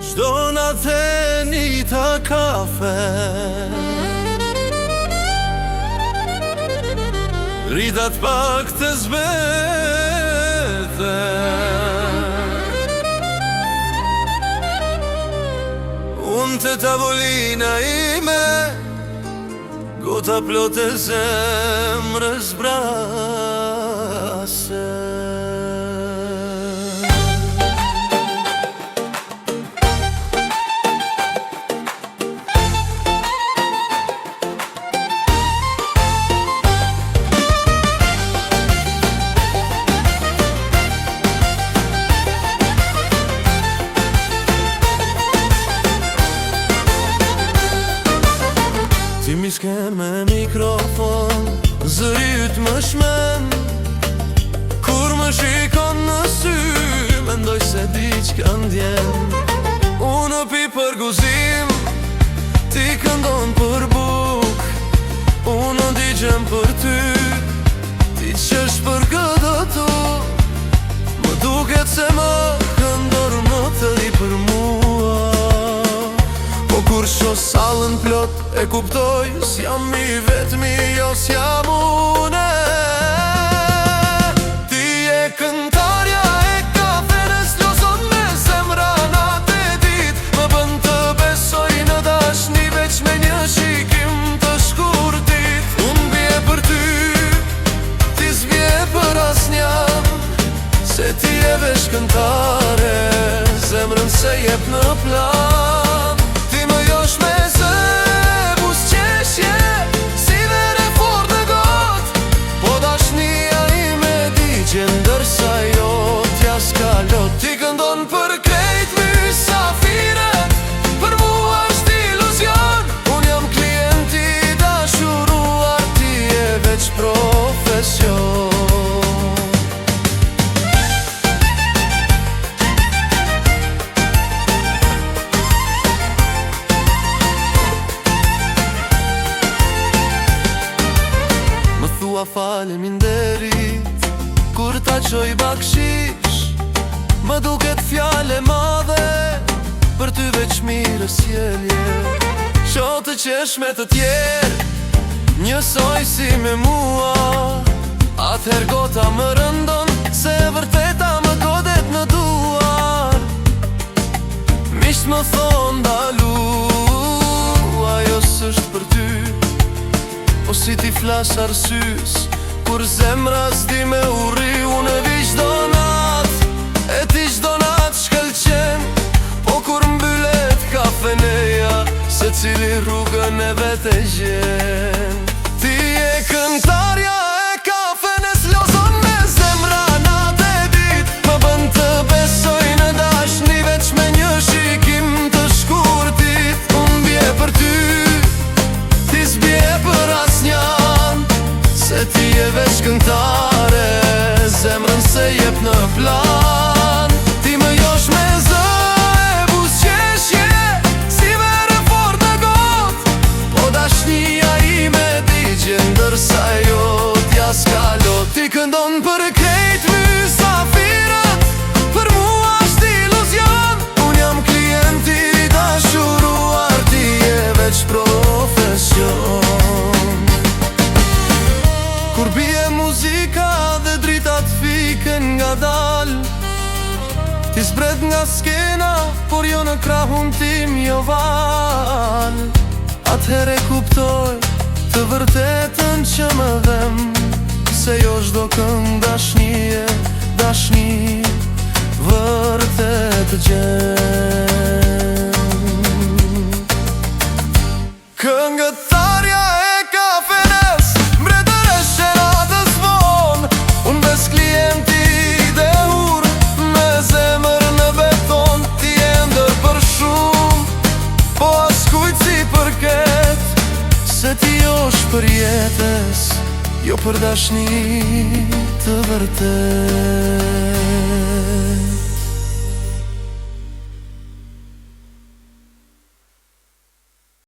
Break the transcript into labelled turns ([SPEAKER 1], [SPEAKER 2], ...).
[SPEAKER 1] Çdo natë nita kafe Ritat pak të zbete Unë të tavolina ime Gota plotë e zemrës brase Ti mi s'ken me mikrofon, zëri yt më shmen Kur më shikon në sy, mendoj se diçka ndjen Unë pi për guzim, ti këndon për buk Unë digjem për ty, ti qesh për këtë tu Më duket se më këndor më të di për mua Kur sho sallën plot e kuptoj S'jam i vetmi, jo s'jam une Ti e këntarja e kafenes Lozon me zemra natë e dit Më bën të besoj në dashni Veç me një shikim të shkurtit Unë bje për ty, ti s'bje për asnjam Se ti e vesh këntare Zemrën se jep në plan me zë, bus qeshje Si vere fort në got Po dashnia ime digje Ndërsa jo t'ja s'kalot Ti këndon për krejt mysafiret Për mua është iluzion Unë jam klienti dashuruar Ti e veç profesion Faleminderit Kur ta qoj bakshish Më duket fjale madhe Për ty veç mirës jelje Sho të qesh me të tjerë Njësoj si me mua Atëher gota më rëndon Se vërteta më godet në duar Misht më thon dalu Ajo s'është për ty Po si ti flas arsys Kur zemra s'di me uri Unë e vi qdo nat E ti qdo nat shkëlqen Po kur mbyllet kafeneja Se cili rrugën e vete gjen Ti e këntarja e kafenes Lozon me zemra nat e dit Më bën të besoj në dashni Veç me një shikim të shkurtit Unë bje për ty Ti s'bje për asnjan Se ti e veç këntare Zemrën se jep në plan Ti më josh me zë e bus qeshje Si vere fort në got Po dashnia ime digje Ndërsa jo t'ja s'kalot Ti këndon për krejt mysafiret Për mua është iluzion Unë jam klienti dashuruar Ti e veç profesion Kur bie muzika dhe dritat fiken nga dal Ti zbret nga skena, por jo në krahun tim jo val Atëhere kuptoj të vërtetën që më dhem Se jo shdo këng dashnie, dashni vërtet gjen Këngëtarja e kafenes Se ti josh për jetës Jo për dashni të vërtet